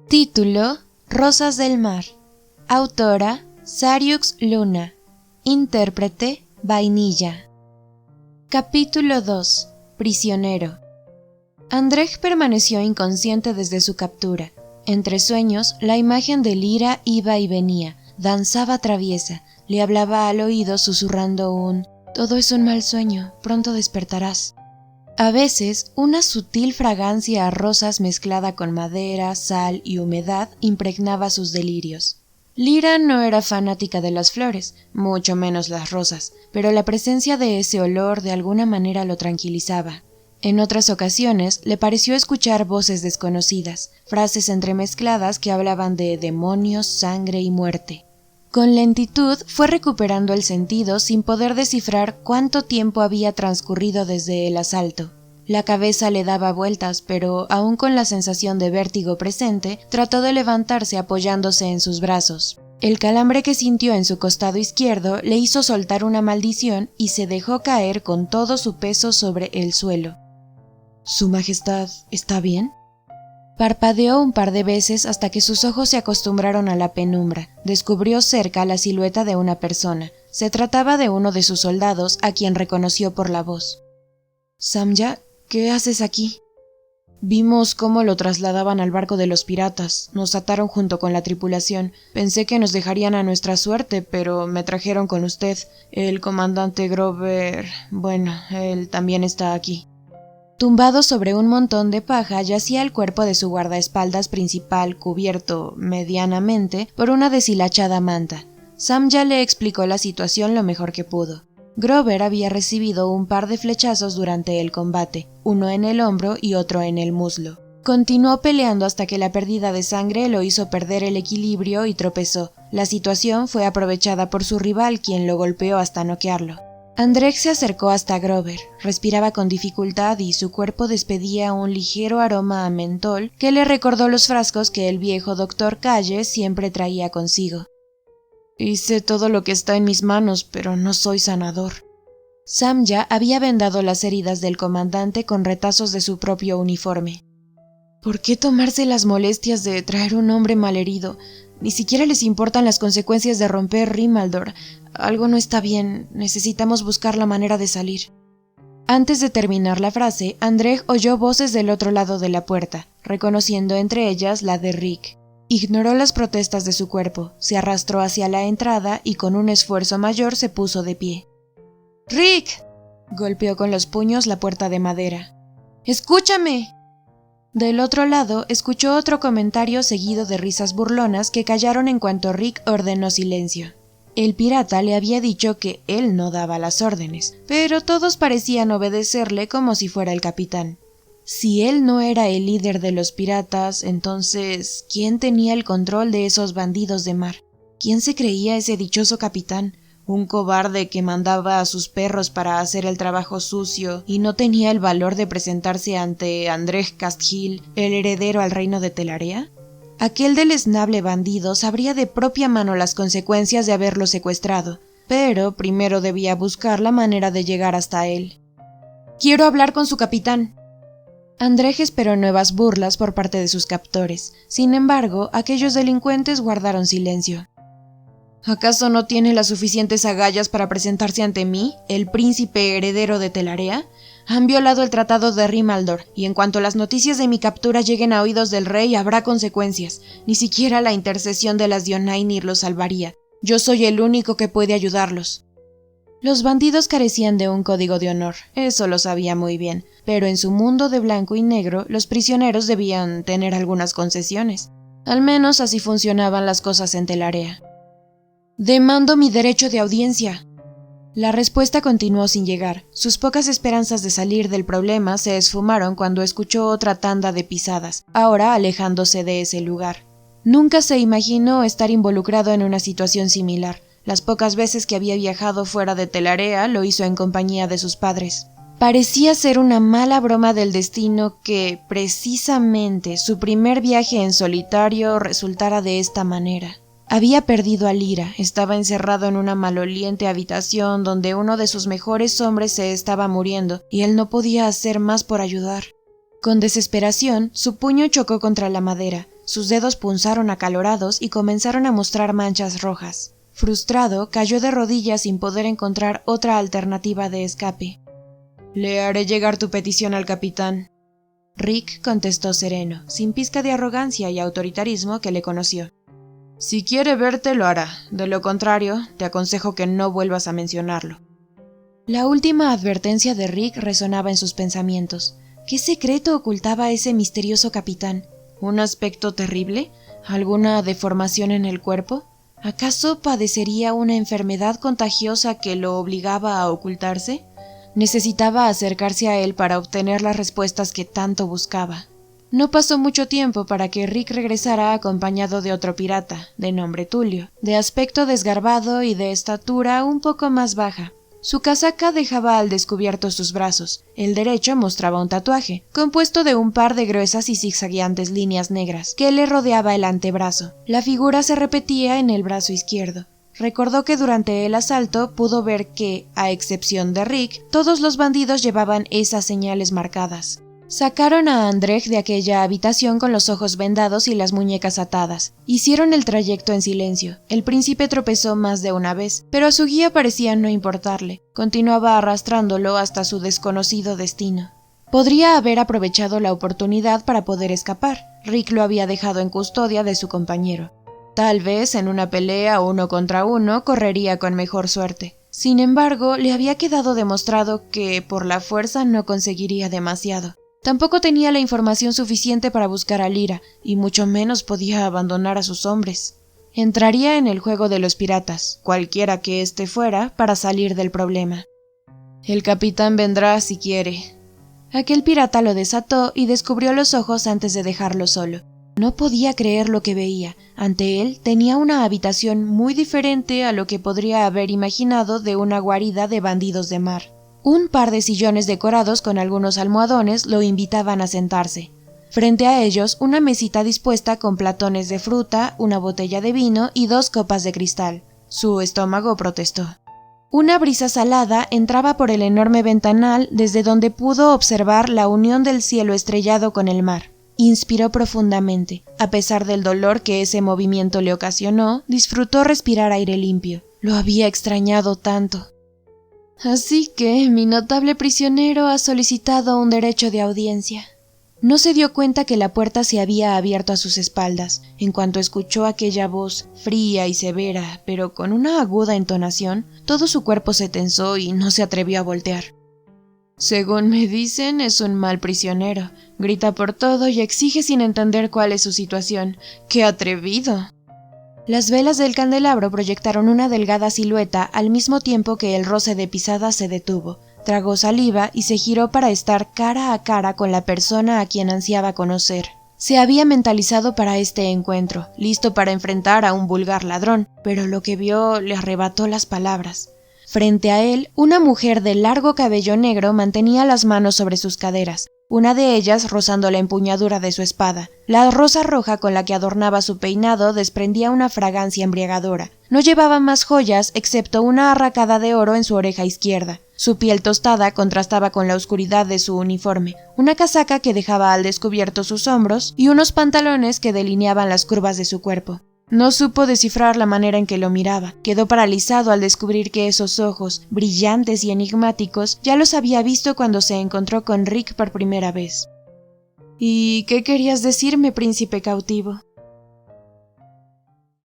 Título: Rosas del Mar. Autora: Sariux Luna. Intérprete: Vainilla. Capítulo 2. Prisionero. Andrej permaneció inconsciente desde su captura. Entre sueños, la imagen de Lyra iba y venía, danzaba traviesa, le hablaba al oído susurrando «Todo es un mal sueño, pronto despertarás». A veces, una sutil fragancia a rosas mezclada con madera, sal y humedad impregnaba sus delirios. Lyra no era fanática de las flores, mucho menos las rosas, pero la presencia de ese olor de alguna manera lo tranquilizaba. En otras ocasiones le pareció escuchar voces desconocidas, frases entremezcladas que hablaban de demonios, sangre y muerte. Con lentitud fue recuperando el sentido sin poder descifrar cuánto tiempo había transcurrido desde el asalto. La cabeza le daba vueltas, pero aún con la sensación de vértigo presente, trató de levantarse apoyándose en sus brazos. El calambre que sintió en su costado izquierdo le hizo soltar una maldición y se dejó caer con todo su peso sobre el suelo. «¿Su Majestad está bien?». Parpadeó un par de veces hasta que sus ojos se acostumbraron a la penumbra. Descubrió cerca la silueta de una persona. Se trataba de uno de sus soldados, a quien reconoció por la voz. «Samya, ¿qué haces aquí?». «Vimos cómo lo trasladaban al barco de los piratas. Nos ataron junto con la tripulación. Pensé que nos dejarían a nuestra suerte, pero me trajeron con usted. El comandante Grover... Bueno, él también está aquí». Tumbado sobre un montón de paja yacía el cuerpo de su guardaespaldas principal, cubierto, medianamente, por una deshilachada manta. Samya le explicó la situación lo mejor que pudo. Grover había recibido un par de flechazos durante el combate, uno en el hombro y otro en el muslo. Continuó peleando hasta que la pérdida de sangre lo hizo perder el equilibrio y tropezó. La situación fue aprovechada por su rival, quien lo golpeó hasta noquearlo. Andrej se acercó hasta Grover, respiraba con dificultad y su cuerpo despedía un ligero aroma a mentol que le recordó los frascos que el viejo doctor Calle siempre traía consigo. «Hice todo lo que está en mis manos, pero no soy sanador». Samya había vendado las heridas del comandante con retazos de su propio uniforme. «¿Por qué tomarse las molestias de traer un hombre malherido? Ni siquiera les importan las consecuencias de romper Rimaldor. Algo no está bien, necesitamos buscar la manera de salir». Antes de terminar la frase, Andrej oyó voces del otro lado de la puerta, reconociendo entre ellas la de Rick. Ignoró las protestas de su cuerpo, se arrastró hacia la entrada y con un esfuerzo mayor se puso de pie. «¡Rick!», golpeó con los puños la puerta de madera. «¡Escúchame!». Del otro lado, escuchó otro comentario seguido de risas burlonas que callaron en cuanto Rick ordenó silencio. El pirata le había dicho que él no daba las órdenes, pero todos parecían obedecerle como si fuera el capitán. Si él no era el líder de los piratas, entonces, ¿quién tenía el control de esos bandidos de mar? ¿Quién se creía ese dichoso capitán? ¿Un cobarde que mandaba a sus perros para hacer el trabajo sucio y no tenía el valor de presentarse ante Andrej Castgill, el heredero al reino de Telarea? Aquel deleznable bandido sabría de propia mano las consecuencias de haberlo secuestrado, pero primero debía buscar la manera de llegar hasta él. «Quiero hablar con su capitán». Andrej esperó nuevas burlas por parte de sus captores. Sin embargo, aquellos delincuentes guardaron silencio. «¿Acaso no tiene las suficientes agallas para presentarse ante mí, el príncipe heredero de Telarea? Han violado el tratado de Rimaldor, y en cuanto las noticias de mi captura lleguen a oídos del rey habrá consecuencias. Ni siquiera la intercesión de las Dionainir los salvaría. Yo soy el único que puede ayudarlos». Los bandidos carecían de un código de honor, eso lo sabía muy bien, pero en su mundo de blanco y negro los prisioneros debían tener algunas concesiones. Al menos así funcionaban las cosas en Telarea. «Demando mi derecho de audiencia». La respuesta continuó sin llegar. Sus pocas esperanzas de salir del problema se esfumaron cuando escuchó otra tanda de pisadas, ahora alejándose de ese lugar. Nunca se imaginó estar involucrado en una situación similar. Las pocas veces que había viajado fuera de Telarea lo hizo en compañía de sus padres. Parecía ser una mala broma del destino que, precisamente, su primer viaje en solitario resultara de esta manera. Había perdido a Lyra, estaba encerrado en una maloliente habitación donde uno de sus mejores hombres se estaba muriendo y él no podía hacer más por ayudar. Con desesperación, su puño chocó contra la madera. Sus dedos punzaron acalorados y comenzaron a mostrar manchas rojas. Frustrado, cayó de rodillas sin poder encontrar otra alternativa de escape. «Le haré llegar tu petición al capitán». Rick contestó sereno, sin pizca de arrogancia y autoritarismo que le conoció. «Si quiere verte, lo hará. De lo contrario, te aconsejo que no vuelvas a mencionarlo». La última advertencia de Rick resonaba en sus pensamientos. ¿Qué secreto ocultaba ese misterioso capitán? ¿Un aspecto terrible? ¿Alguna deformación en el cuerpo? ¿Acaso padecería una enfermedad contagiosa que lo obligaba a ocultarse? Necesitaba acercarse a él para obtener las respuestas que tanto buscaba. No pasó mucho tiempo para que Rick regresara acompañado de otro pirata, de nombre Tulio, de aspecto desgarbado y de estatura un poco más baja. Su casaca dejaba al descubierto sus brazos. El derecho mostraba un tatuaje, compuesto de un par de gruesas y zigzagueantes líneas negras, que le rodeaba el antebrazo. La figura se repetía en el brazo izquierdo. Recordó que durante el asalto pudo ver que, a excepción de Rick, todos los bandidos llevaban esas señales marcadas. Sacaron a Andrej de aquella habitación con los ojos vendados y las muñecas atadas. Hicieron el trayecto en silencio. El príncipe tropezó más de una vez, pero a su guía parecía no importarle. Continuaba arrastrándolo hasta su desconocido destino. Podría haber aprovechado la oportunidad para poder escapar. Rick lo había dejado en custodia de su compañero. Tal vez en una pelea 1 contra 1 correría con mejor suerte. Sin embargo, le había quedado demostrado que por la fuerza no conseguiría demasiado. Tampoco tenía la información suficiente para buscar a Lyra, y mucho menos podía abandonar a sus hombres. Entraría en el juego de los piratas, cualquiera que éste fuera, para salir del problema. El capitán vendrá si quiere. Aquel pirata lo desató y descubrió los ojos antes de dejarlo solo. No podía creer lo que veía. Ante él tenía una habitación muy diferente a lo que podría haber imaginado de una guarida de bandidos de mar. Un par de sillones decorados con algunos almohadones lo invitaban a sentarse. Frente a ellos, una mesita dispuesta con platones de fruta, una botella de vino y 2 copas de cristal. Su estómago protestó. Una brisa salada entraba por el enorme ventanal desde donde pudo observar la unión del cielo estrellado con el mar. Inspiró profundamente. A pesar del dolor que ese movimiento le ocasionó, disfrutó respirar aire limpio. Lo había extrañado tanto. Así que mi notable prisionero ha solicitado un derecho de audiencia. No se dio cuenta que la puerta se había abierto a sus espaldas. En cuanto escuchó aquella voz, fría y severa, pero con una aguda entonación, todo su cuerpo se tensó y no se atrevió a voltear. Según me dicen, es un mal prisionero. Grita por todo y exige sin entender cuál es su situación. ¡Qué atrevido! Las velas del candelabro proyectaron una delgada silueta al mismo tiempo que el roce de pisadas se detuvo. Tragó saliva y se giró para estar cara a cara con la persona a quien ansiaba conocer. Se había mentalizado para este encuentro, listo para enfrentar a un vulgar ladrón, pero lo que vio le arrebató las palabras. Frente a él, una mujer de largo cabello negro mantenía las manos sobre sus caderas, una de ellas rozando la empuñadura de su espada. La rosa roja con la que adornaba su peinado desprendía una fragancia embriagadora. No llevaba más joyas excepto una arracada de oro en su oreja izquierda. Su piel tostada contrastaba con la oscuridad de su uniforme, una casaca que dejaba al descubierto sus hombros y unos pantalones que delineaban las curvas de su cuerpo. No supo descifrar la manera en que lo miraba. Quedó paralizado al descubrir que esos ojos, brillantes y enigmáticos, ya los había visto cuando se encontró con Rick por primera vez. «¿Y qué querías decirme, príncipe cautivo?».